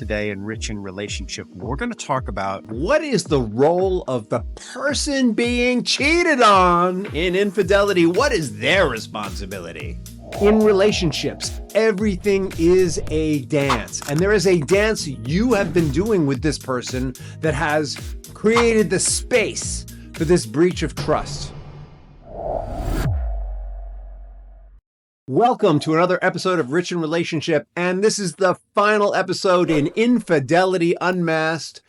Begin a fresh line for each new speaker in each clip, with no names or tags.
today in Rich in Relationship. We're going to talk about what is the role of the person being cheated on in infidelity? What is their responsibility? In relationships, everything is a dance. And there is a dance you have been doing with this person that has created the space for this breach of trust. Welcome to another episode of Rich in Relationship, and this is the final episode in Infidelity Unmasked,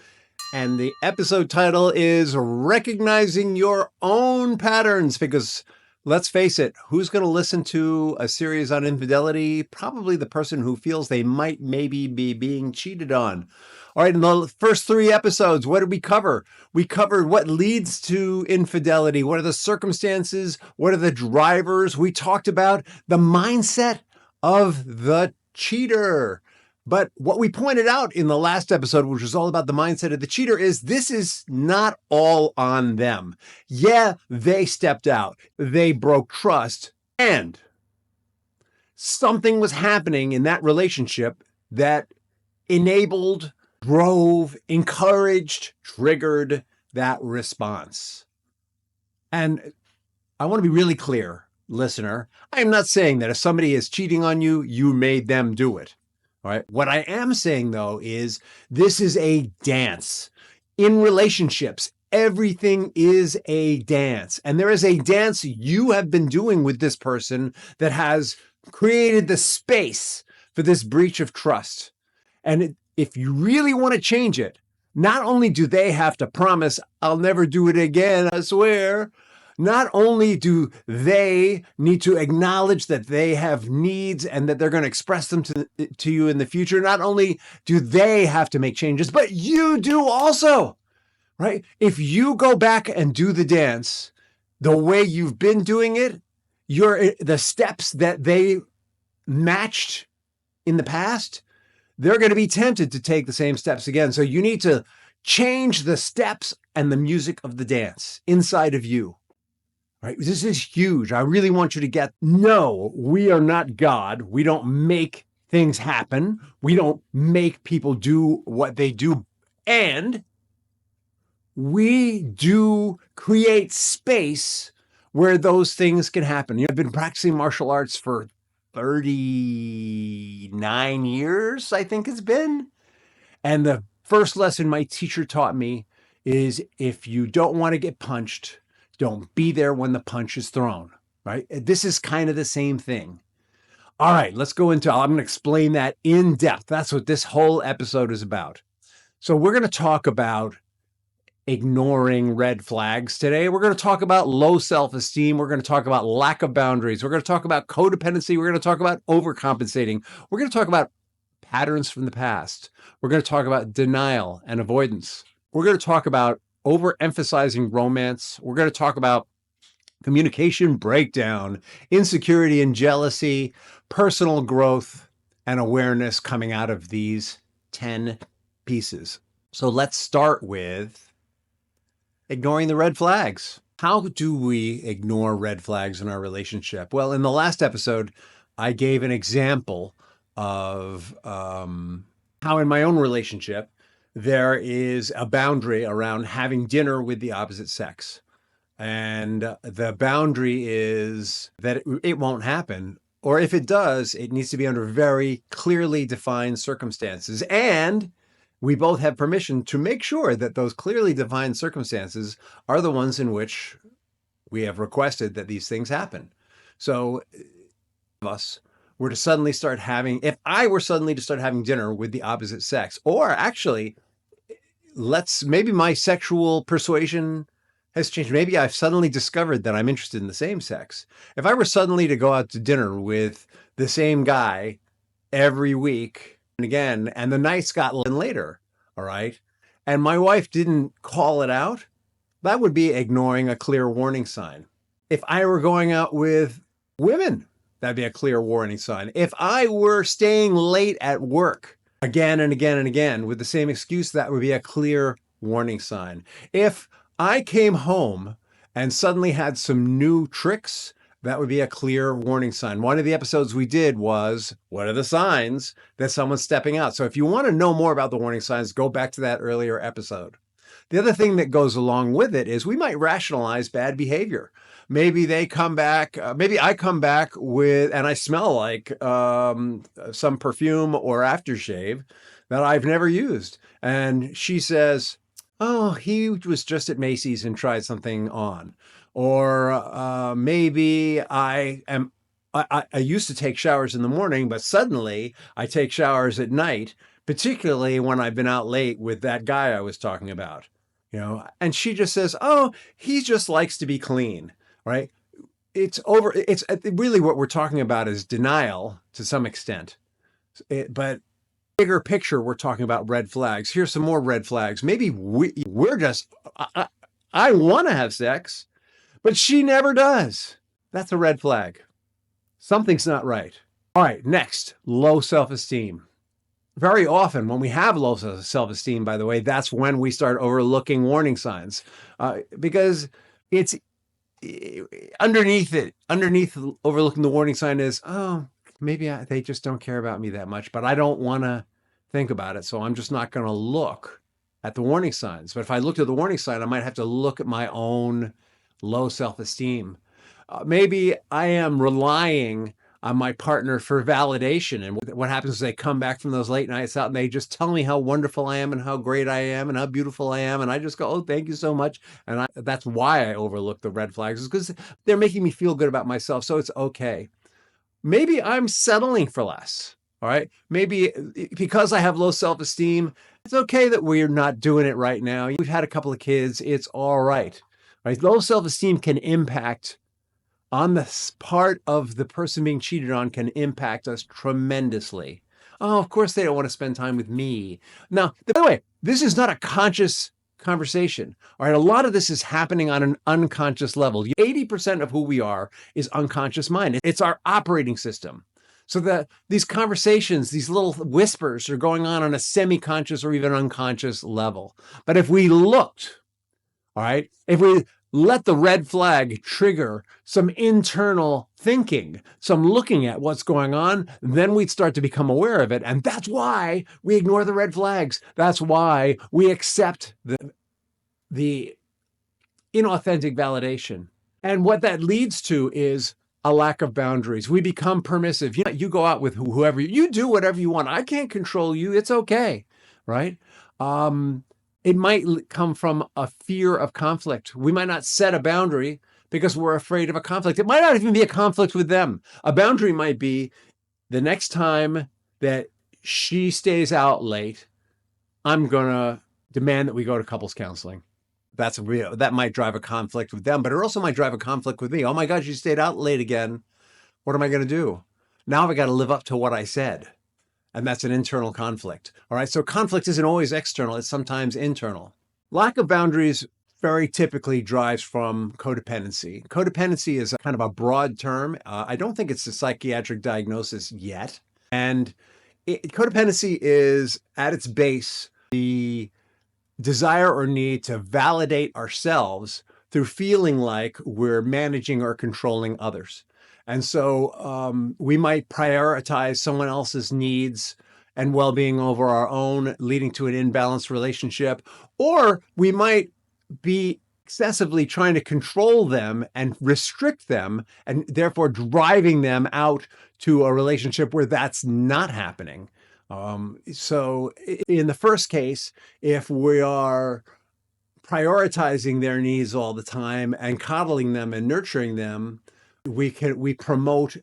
and the episode title is Recognizing Your Own Patterns, because let's face it, who's going to listen to a series on infidelity? Probably the person who feels they might maybe be being cheated on. All right, in the first 3 episodes, what did we cover? We covered what leads to infidelity. What are the circumstances? What are the drivers? We talked about the mindset of the cheater. But what we pointed out in the last episode, which was all about the mindset of the cheater, is this is not all on them. Yeah, they stepped out. They broke trust. And something was happening in that relationship that enabled, drove, encouraged, triggered that response. And I want to be really clear, listener. I am not saying that if somebody is cheating on you, you made them do it. All right. What I am saying, though, is this is a dance. In relationships, everything is a dance. And there is a dance you have been doing with this person that has created the space for this breach of trust. And if you really want to change it, not only do they have to promise, I'll never do it again, I swear. Not only do they need to acknowledge that they have needs and that they're going to express them to you in the future, not only do they have to make changes, but you do also, right? If you go back and do the dance the way you've been doing it, the steps that they matched in the past, they're going to be tempted to take the same steps again. So you need to change the steps and the music of the dance inside of you. Right? This is huge. I really want you to get, no, we are not God. We don't make things happen. We don't make people do what they do. And we do create space where those things can happen. I've been practicing martial arts for 39 years, I think it's been. And the first lesson my teacher taught me is if you don't want to get punched, don't be there when the punch is thrown, right? This is kind of the same thing. All right, let's go into, I'm going to explain that in depth. That's what this whole episode is about. So we're going to talk about ignoring red flags today. We're going to talk about low self-esteem. We're going to talk about lack of boundaries. We're going to talk about codependency. We're going to talk about overcompensating. We're going to talk about patterns from the past. We're going to talk about denial and avoidance. We're going to talk about overemphasizing romance. We're going to talk about communication breakdown, insecurity and jealousy, personal growth, and awareness coming out of these 10 pieces. So let's start with ignoring the red flags. How do we ignore red flags in our relationship? Well, in the last episode, I gave an example of how in my own relationship, there is a boundary around having dinner with the opposite sex. And the boundary is that it won't happen. Or if it does, it needs to be under very clearly defined circumstances. And we both have permission to make sure that those clearly defined circumstances are the ones in which we have requested that these things happen. So if us were to suddenly start having, if I were suddenly to start having dinner with the opposite sex, or actually, maybe my sexual persuasion has changed. Maybe I've suddenly discovered that I'm interested in the same sex. If I were suddenly to go out to dinner with the same guy every week and again, and the nights got later, all right, and my wife didn't call it out, that would be ignoring a clear warning sign. If I were going out with women, that'd be a clear warning sign. If I were staying late at work again and again and again with the same excuse, that would be a clear warning sign. If I came home and suddenly had some new tricks That would be a clear warning sign. One of the episodes we did was, what are the signs that someone's stepping out? So if you want to know more about the warning signs, go back to that earlier episode. The other thing that goes along with it is we might rationalize bad behavior. Maybe they come back, maybe I come back with, and I smell like some perfume or aftershave that I've never used. And she says, oh, he was just at Macy's and tried something on. Or maybe I used to take showers in the morning, but suddenly I take showers at night, particularly when I've been out late with that guy I was talking about. And she just says, oh, he just likes to be clean, right? It's really what we're talking about is denial to some extent. But bigger picture, we're talking about red flags. Here's some more red flags. Maybe we're just, I want to have sex, but she never does. That's a red flag. Something's not right. All right, next, low self-esteem. Very often when we have low self-esteem, by the way, that's when we start overlooking warning signs because it's underneath overlooking the warning sign is, oh, maybe they just don't care about me that much, but I don't want to think about it. So I'm just not going to look at the warning signs. But if I looked at the warning sign, I might have to look at my own low self-esteem. Maybe I am relying on my partner for validation. And what happens is they come back from those late nights out and they just tell me how wonderful I am and how great I am and how beautiful I am. And I just go, oh, thank you so much. And that's why I overlook the red flags, is because they're making me feel good about myself. So it's okay. Maybe I'm settling for less. All right. Maybe because I have low self-esteem, it's okay that we're not doing it right now. We've had a couple of kids. It's all right. Right. Low self-esteem can impact on the part of the person being cheated on, can impact us tremendously. Oh, of course they don't want to spend time with me. Now, by the way, this is not a conscious conversation. All right, a lot of this is happening on an unconscious level. 80% of who we are is unconscious mind. It's our operating system. So these conversations, these little whispers are going on a semi-conscious or even unconscious level. But if we looked, all right, if we let the red flag trigger some internal thinking, some looking at what's going on, then we'd start to become aware of it. And that's why we ignore the red flags. That's why we accept the inauthentic validation. And what that leads to is a lack of boundaries. We become permissive. You go out with whoever, you do whatever you want. I can't control you. It's okay, right? It might come from a fear of conflict. We might not set a boundary because we're afraid of a conflict. It might not even be a conflict with them. A boundary might be the next time that she stays out late, I'm going to demand that we go to couples counseling. That might drive a conflict with them, but it also might drive a conflict with me. Oh my God, you stayed out late again. What am I going to do? Now I've got to live up to what I said. And that's an internal conflict. All right. So conflict isn't always external. It's sometimes internal. Lack of boundaries very typically drives from codependency. Codependency is a kind of a broad term. I don't think it's a psychiatric diagnosis yet. And codependency is at its base the desire or need to validate ourselves through feeling like we're managing or controlling others. And so we might prioritize someone else's needs and well-being over our own, leading to an imbalanced relationship. Or we might be excessively trying to control them and restrict them, and therefore driving them out to a relationship where that's not happening. So in the first case, if we are prioritizing their needs all the time and coddling them and nurturing them, we promote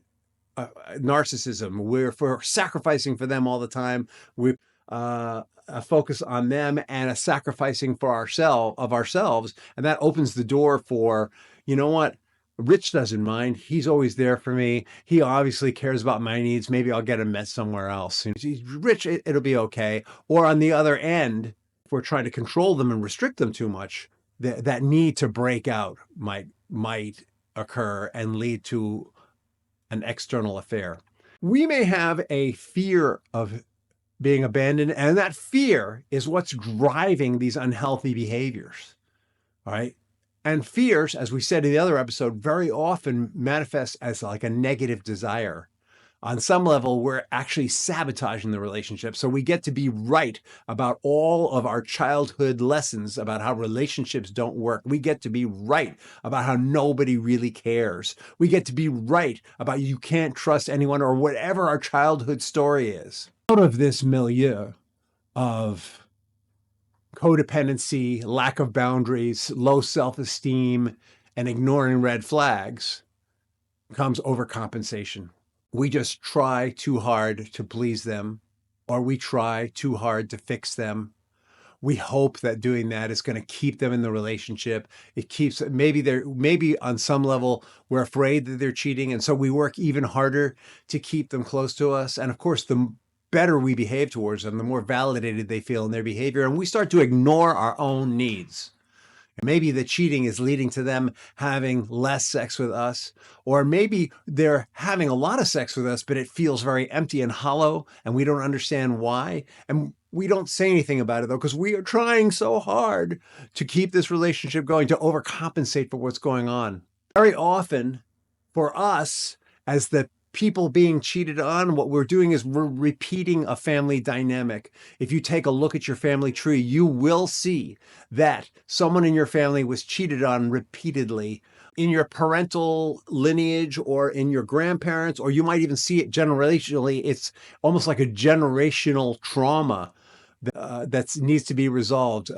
narcissism. We're sacrificing for them all the time. We a focus on them and a sacrificing for ourselves, and that opens the door for, you know what? Rich doesn't mind. He's always there for me. He obviously cares about my needs. Maybe I'll get him met somewhere else. He's rich, it'll be okay. Or on the other end, if we're trying to control them and restrict them too much, that need to break out might occur and lead to an external affair. We may have a fear of being abandoned, and that fear is what's driving these unhealthy behaviors. All right. And fears, as we said in the other episode, very often manifests as like a negative desire. On some level, we're actually sabotaging the relationship. So we get to be right about all of our childhood lessons about how relationships don't work. We get to be right about how nobody really cares. We get to be right about you can't trust anyone or whatever our childhood story is. Out of this milieu of codependency, lack of boundaries, low self-esteem, and ignoring red flags comes overcompensation. We just try too hard to please them, or we try too hard to fix them. We hope that doing that is going to keep them in the relationship. It keeps, maybe on some level, we're afraid that they're cheating. And so we work even harder to keep them close to us. And of course, the better we behave towards them, the more validated they feel in their behavior. And we start to ignore our own needs. Maybe the cheating is leading to them having less sex with us, or maybe they're having a lot of sex with us, but it feels very empty and hollow, and we don't understand why. And we don't say anything about it, though, because we are trying so hard to keep this relationship going, to overcompensate for what's going on. Very often, for us, as the people being cheated on, what we're doing is we're repeating a family dynamic. If you take a look at your family tree, you will see that someone in your family was cheated on repeatedly in your parental lineage or in your grandparents, or you might even see it generationally. It's almost like a generational trauma that needs to be resolved.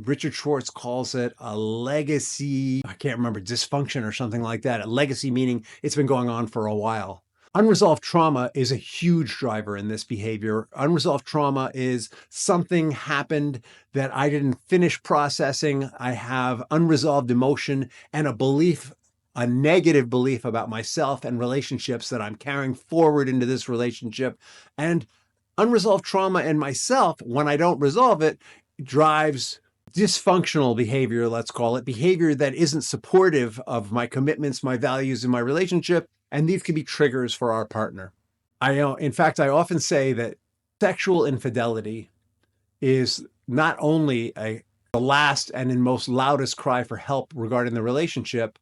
Richard Schwartz calls it a legacy, I can't remember, dysfunction or something like that. A legacy meaning it's been going on for a while. Unresolved trauma is a huge driver in this behavior. Unresolved trauma is something happened that I didn't finish processing. I have unresolved emotion and a belief, a negative belief about myself and relationships that I'm carrying forward into this relationship. And unresolved trauma in myself, when I don't resolve it, drives dysfunctional behavior, let's call it, behavior that isn't supportive of my commitments, my values in my relationship. And these can be triggers for our partner. In fact, I often say that sexual infidelity is not only the last and in most loudest cry for help regarding the relationship,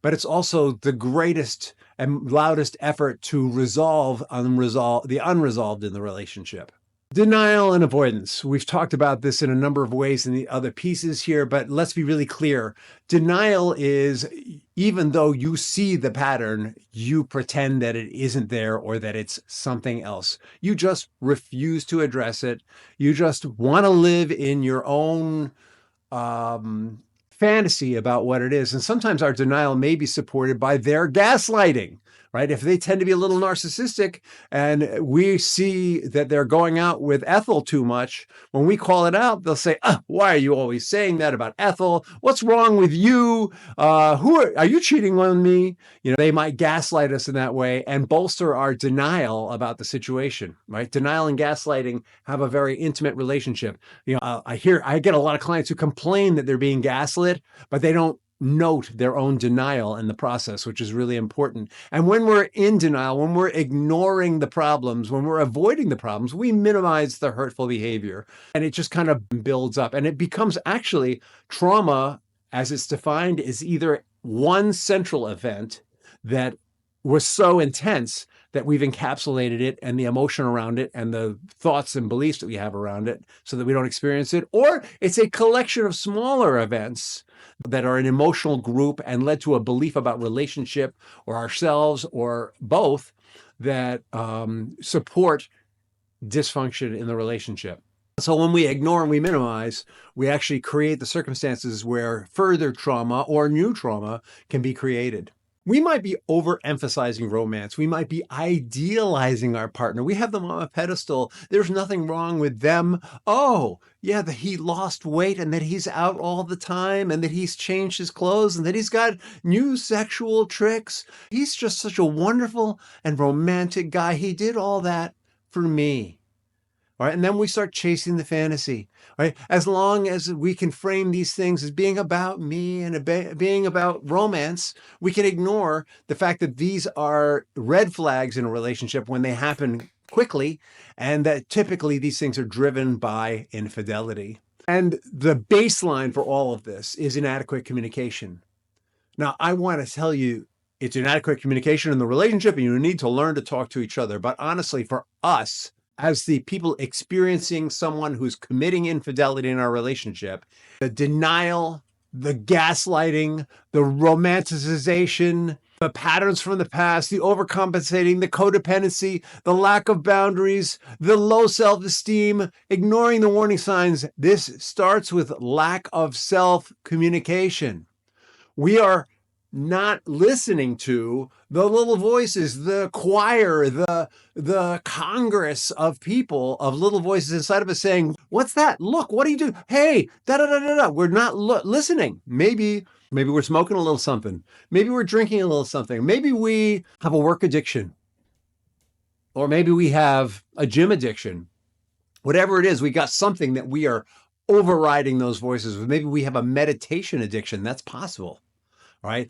but it's also the greatest and loudest effort to resolve the unresolved in the relationship. Denial and avoidance. We've talked about this in a number of ways in the other pieces here, but let's be really clear. Denial is, even though you see the pattern, you pretend that it isn't there or that it's something else. You just refuse to address it. You just want to live in your own fantasy about what it is. And sometimes our denial may be supported by their gaslighting, right? If they tend to be a little narcissistic and we see that they're going out with Ethel too much, when we call it out, they'll say, why are you always saying that about Ethel? What's wrong with you? Are you cheating on me? They might gaslight us in that way and bolster our denial about the situation, right? Denial and gaslighting have a very intimate relationship. I get a lot of clients who complain that they're being gaslit, but they don't note their own denial in the process, which is really important. And when we're in denial, when we're ignoring the problems, when we're avoiding the problems, we minimize the hurtful behavior, and it just kind of builds up. And it becomes actually trauma, as it's defined, is either one central event that was so intense that we've encapsulated it and the emotion around it and the thoughts and beliefs that we have around it so that we don't experience it, or it's a collection of smaller events that are an emotional group and led to a belief about relationship or ourselves or both that support dysfunction in the relationship. So when we ignore and we minimize, we actually create the circumstances where further trauma or new trauma can be created. We might be overemphasizing romance. We might be idealizing our partner. We have them on a pedestal. There's nothing wrong with them. Oh, yeah, that he lost weight and that he's out all the time and that he's changed his clothes and that he's got new sexual tricks. He's just such a wonderful and romantic guy. He did all that for me. All right, and then we start chasing the fantasy, right? As long as we can frame these things as being about me and being about romance, we can ignore the fact that these are red flags in a relationship when they happen quickly, and that typically these things are driven by infidelity. And the baseline for all of this is inadequate communication. Now, I want to tell you, it's inadequate communication in the relationship, and you need to learn to talk to each other. But honestly, for us, as the people experiencing someone who's committing infidelity in our relationship, the denial, the gaslighting, the romanticization, the patterns from the past, the overcompensating, the codependency, the lack of boundaries, the low self-esteem, ignoring the warning signs, this starts with lack of self-communication. We are not listening to the little voices, the choir, the congress of people, of little voices inside of us saying, what's that? Look, what do you do? Hey, da-da-da-da-da. We're not listening. Maybe we're smoking a little something. Maybe we're drinking a little something. Maybe we have a work addiction. Or maybe we have a gym addiction. Whatever it is, we got something that we are overriding those voices with. Maybe we have a meditation addiction. That's possible. Right?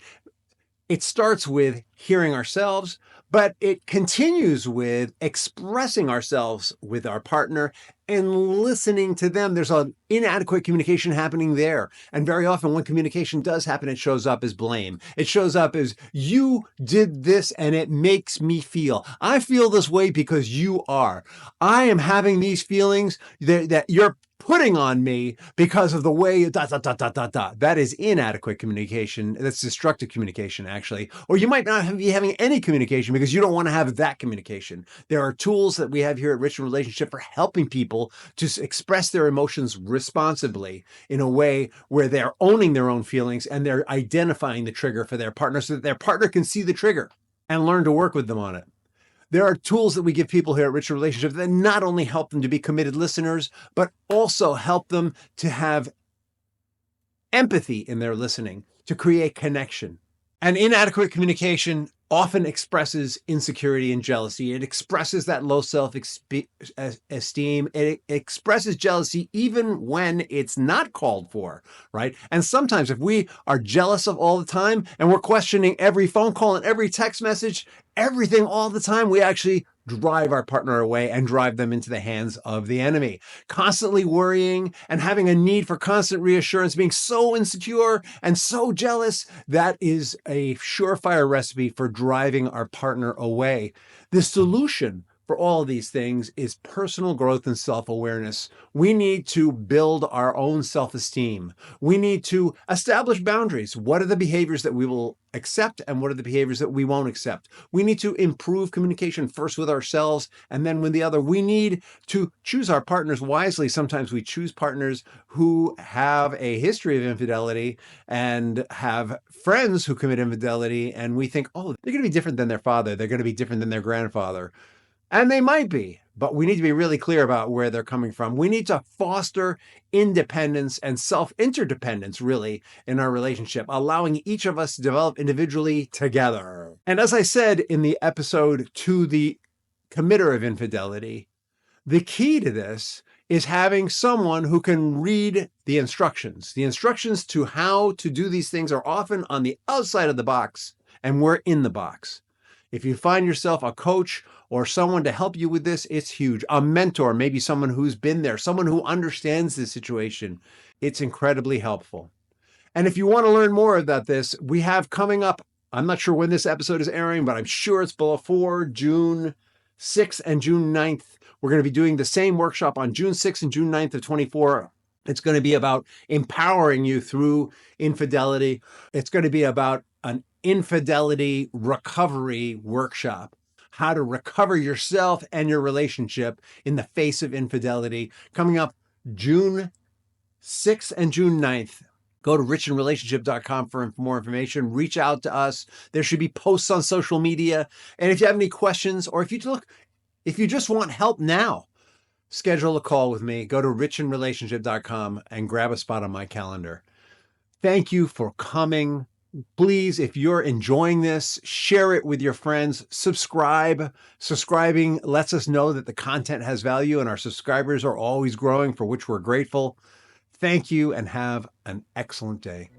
It starts with hearing ourselves, but it continues with expressing ourselves with our partner and listening to them. There's an inadequate communication happening there. And very often when communication does happen, it shows up as blame. It shows up as, you did this and it makes me feel. I feel this way because you are. I am having these feelings that you're putting on me because of the way That is inadequate communication. That's destructive communication, actually. Or you might not be having any communication because you don't want to have that communication. There are tools that we have here at Rich in Relationship for helping people to express their emotions responsibly in a way where they're owning their own feelings and they're identifying the trigger for their partner so that their partner can see the trigger and learn to work with them on it. There are tools that we give people here at Rich in Relationship that not only help them to be committed listeners, but also help them to have empathy in their listening, to create connection. And inadequate communication often expresses insecurity and jealousy. It expresses that low self-esteem. It expresses jealousy even when it's not called for, right? And sometimes if we are jealous of all the time and we're questioning every phone call and every text message, everything all the time, we actually drive our partner away and drive them into the hands of the enemy. Constantly worrying and having a need for constant reassurance, being so insecure and so jealous, that is a surefire recipe for driving our partner away. The solution for all of these things is personal growth and self-awareness. We need to build our own self-esteem. We need to establish boundaries. What are the behaviors that we will accept and what are the behaviors that we won't accept? We need to improve communication first with ourselves and then with the other. We need to choose our partners wisely. Sometimes we choose partners who have a history of infidelity and have friends who commit infidelity, and we think, oh, they're going to be different than their father. They're going to be different than their grandfather. And they might be, but we need to be really clear about where they're coming from. We need to foster independence and self-interdependence, really, in our relationship, allowing each of us to develop individually together. And as I said in the episode to the committer of infidelity, the key to this is having someone who can read the instructions. The instructions to how to do these things are often on the outside of the box, and we're in the box. If you find yourself a coach or someone to help you with this, it's huge. A mentor, maybe someone who's been there, someone who understands the situation. It's incredibly helpful. And if you want to learn more about this, we have coming up, I'm not sure when this episode is airing, but I'm sure it's before June 6th and June 9th. We're going to be doing the same workshop on June 6th and June 9th of 24. It's going to be about empowering you through infidelity. It's going to be about an infidelity recovery workshop, how to recover yourself and your relationship in the face of infidelity, coming up June 6th and June 9th. Go to richinrelationship.com for more information. Reach out to us. There should be posts on social media. And if you have any questions, or if you just want help now, schedule a call with me. Go to richinrelationship.com and grab a spot on my calendar. Thank you for coming. Please, if you're enjoying this, share it with your friends. Subscribe. Subscribing lets us know that the content has value, and our subscribers are always growing, for which we're grateful. Thank you and have an excellent day.